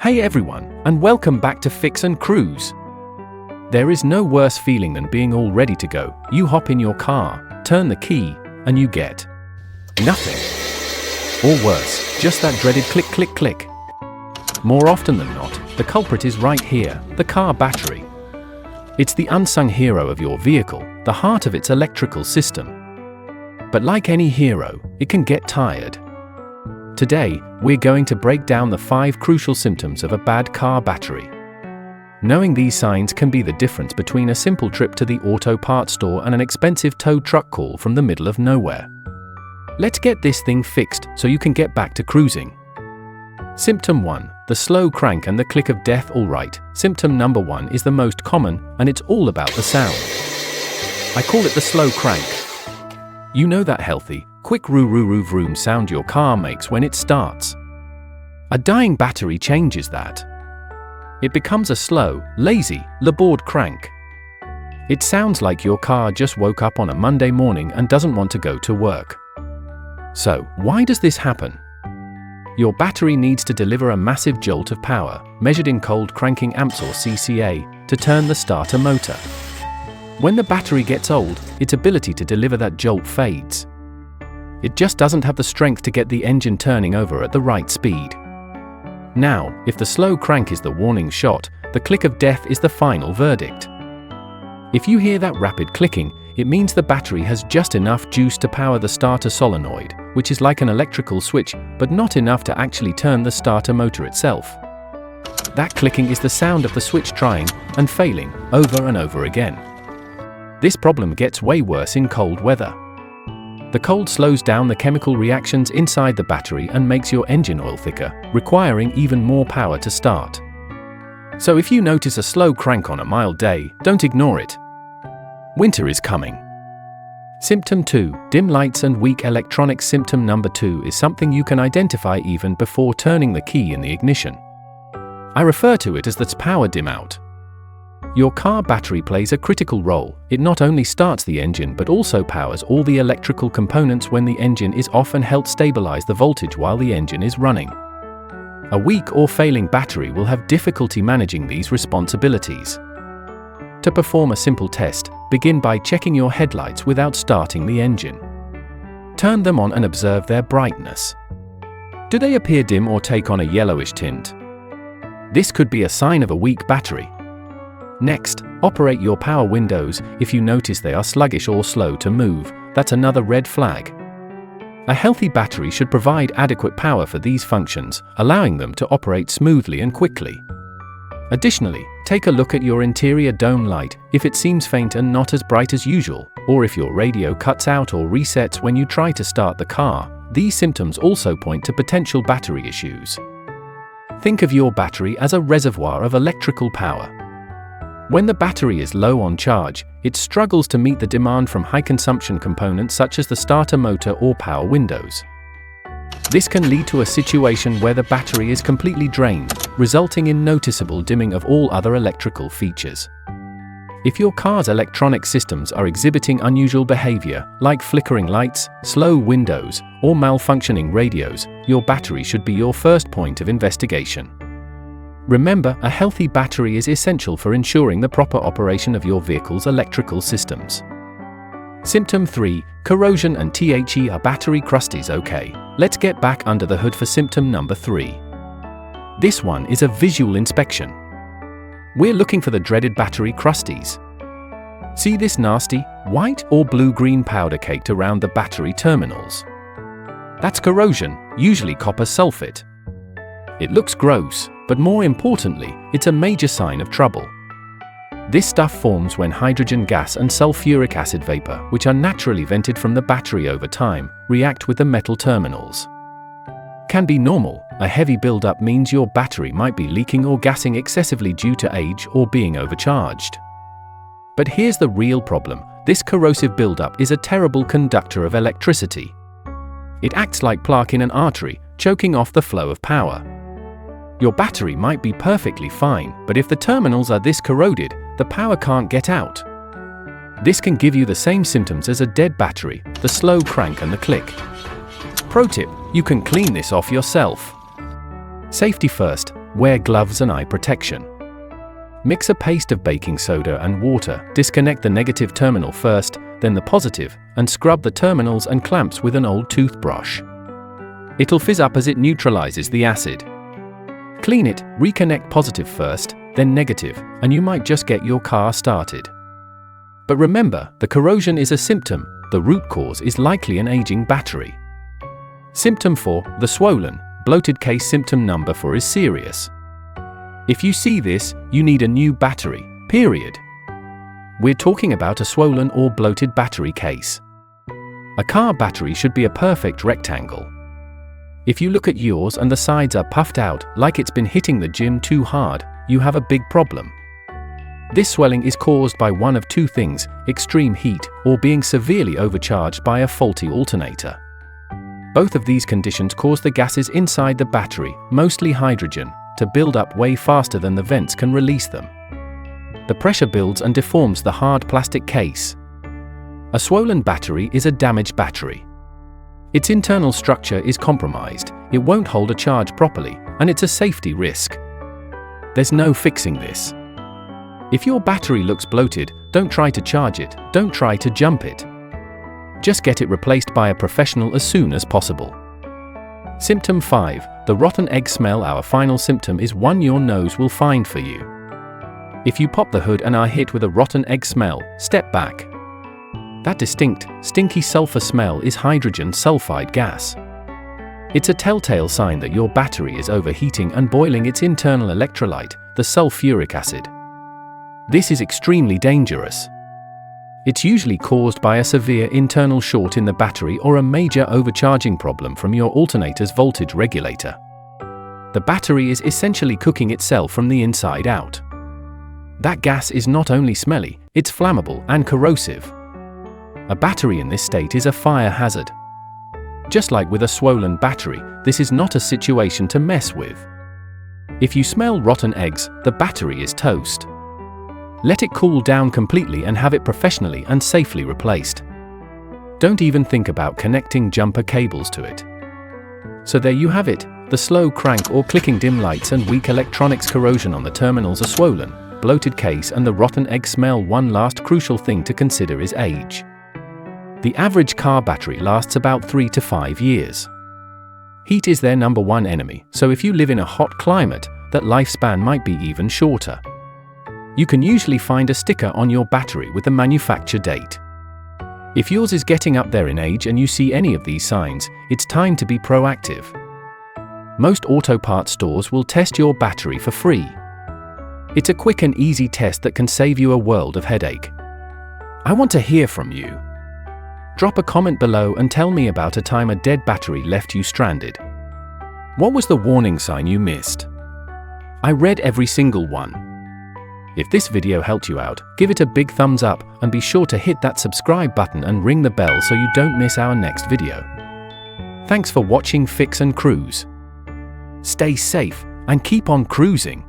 Hey everyone, and welcome back to Fix and Cruise. There is no worse feeling than being all ready to go. You hop in your car, turn the key, and you get nothing. Or worse, just that dreaded click click click. More often than not, the culprit is right here, the car battery. It's the unsung hero of your vehicle, the heart of its electrical system. But like any hero, it can get tired. Today, we're going to break down the 5 crucial symptoms of a bad car battery. Knowing these signs can be the difference between a simple trip to the auto parts store and an expensive tow truck call from the middle of nowhere. Let's get this thing fixed so you can get back to cruising. Symptom 1, the slow crank and the click of death. Alright, symptom number 1 is the most common, and it's all about the sound. I call it the slow crank. You know that healthy, quick vroom sound your car makes when it starts. A dying battery changes that. It becomes a slow, lazy, labored crank. It sounds like your car just woke up on a Monday morning and doesn't want to go to work. So, why does this happen? Your battery needs to deliver a massive jolt of power, measured in cold cranking amps or CCA, to turn the starter motor. When the battery gets old, its ability to deliver that jolt fades. It just doesn't have the strength to get the engine turning over at the right speed. Now, if the slow crank is the warning shot, the click of death is the final verdict. If you hear that rapid clicking, it means the battery has just enough juice to power the starter solenoid, which is like an electrical switch, but not enough to actually turn the starter motor itself. That clicking is the sound of the switch trying and failing over and over again. This problem gets way worse in cold weather. The cold slows down the chemical reactions inside the battery and makes your engine oil thicker, requiring even more power to start. So if you notice a slow crank on a mild day, don't ignore it. Winter is coming. Symptom 2, dim lights and weak electronics. Symptom number 2 is something you can identify even before turning the key in the ignition. I refer to it as the power dim out. Your car battery plays a critical role. It not only starts the engine but also powers all the electrical components when the engine is off and helps stabilize the voltage while the engine is running. A weak or failing battery will have difficulty managing these responsibilities. To perform a simple test, begin by checking your headlights without starting the engine. Turn them on and observe their brightness. Do they appear dim or take on a yellowish tint? This could be a sign of a weak battery. Next, operate your power windows. If you notice they are sluggish or slow to move, that's another red flag. A healthy battery should provide adequate power for these functions, allowing them to operate smoothly and quickly. Additionally, take a look at your interior dome light. If it seems faint and not as bright as usual, or if your radio cuts out or resets when you try to start the car, these symptoms also point to potential battery issues. Think of your battery as a reservoir of electrical power. When the battery is low on charge, it struggles to meet the demand from high-consumption components such as the starter motor or power windows. This can lead to a situation where the battery is completely drained, resulting in noticeable dimming of all other electrical features. If your car's electronic systems are exhibiting unusual behavior, like flickering lights, slow windows, or malfunctioning radios, your battery should be your first point of investigation. Remember, a healthy battery is essential for ensuring the proper operation of your vehicle's electrical systems. Symptom 3, corrosion and the battery crusties. Okay, let's get back under the hood for symptom number 3. This one is a visual inspection. We're looking for the dreaded battery crusties. See this nasty, white or blue-green powder caked around the battery terminals? That's corrosion, usually copper sulfate. It looks gross, but more importantly, it's a major sign of trouble. This stuff forms when hydrogen gas and sulfuric acid vapor, which are naturally vented from the battery over time, react with the metal terminals. Can be normal. A heavy buildup means your battery might be leaking or gassing excessively due to age or being overcharged. But here's the real problem. This corrosive buildup is a terrible conductor of electricity. It acts like plaque in an artery, choking off the flow of power. Your battery might be perfectly fine, but if the terminals are this corroded, the power can't get out. This can give you the same symptoms as a dead battery, the slow crank and the click. Pro tip, you can clean this off yourself. Safety first, Wear gloves and eye protection. Mix a paste of baking soda and water, disconnect the negative terminal first, then the positive, and scrub the terminals and clamps with an old toothbrush. It'll fizz up as it neutralizes the acid. Clean it, reconnect positive first, then negative, and you might just get your car started. But remember, the corrosion is a symptom, the root cause is likely an aging battery. Symptom 4, the swollen, bloated case. Symptom number 4 is serious. If you see this, you need a new battery, period. We're talking about a swollen or bloated battery case. A car battery should be a perfect rectangle. If you look at yours and the sides are puffed out, like it's been hitting the gym too hard, you have a big problem. This swelling is caused by one of two things: extreme heat or being severely overcharged by a faulty alternator. Both of these conditions cause the gases inside the battery, mostly hydrogen, to build up way faster than the vents can release them. The pressure builds and deforms the hard plastic case. A swollen battery is a damaged battery. Its internal structure is compromised, it won't hold a charge properly, and it's a safety risk. There's no fixing this. If your battery looks bloated, don't try to charge it, don't try to jump it. Just get it replaced by a professional as soon as possible. Symptom 5, the rotten egg smell. Our final symptom is one your nose will find for you. If you pop the hood and are hit with a rotten egg smell, step back. That distinct, stinky sulfur smell is hydrogen sulfide gas. It's a telltale sign that your battery is overheating and boiling its internal electrolyte, the sulfuric acid. This is extremely dangerous. It's usually caused by a severe internal short in the battery or a major overcharging problem from your alternator's voltage regulator. The battery is essentially cooking itself from the inside out. That gas is not only smelly, it's flammable and corrosive. A battery in this state is a fire hazard. Just like with a swollen battery, this is not a situation to mess with. If you smell rotten eggs, the battery is toast. Let it cool down completely and have it professionally and safely replaced. Don't even think about connecting jumper cables to it. So there you have it, the slow crank or clicking dim lights and weak electronics. Corrosion on the terminals, a swollen, bloated case, and the rotten egg smell. One last crucial thing to consider is age. The average car battery lasts about 3 to 5 years. Heat is their number one enemy, so if you live in a hot climate, that lifespan might be even shorter. You can usually find a sticker on your battery with the manufacture date. If yours is getting up there in age and you see any of these signs, it's time to be proactive. Most auto parts stores will test your battery for free. It's a quick and easy test that can save you a world of headache. I want to hear from you. Drop a comment below and tell me about a time a dead battery left you stranded. What was the warning sign you missed? I read every single one. If this video helped you out, give it a big thumbs up and be sure to hit that subscribe button and ring the bell so you don't miss our next video. Thanks for watching Fix and Cruise. Stay safe and keep on cruising.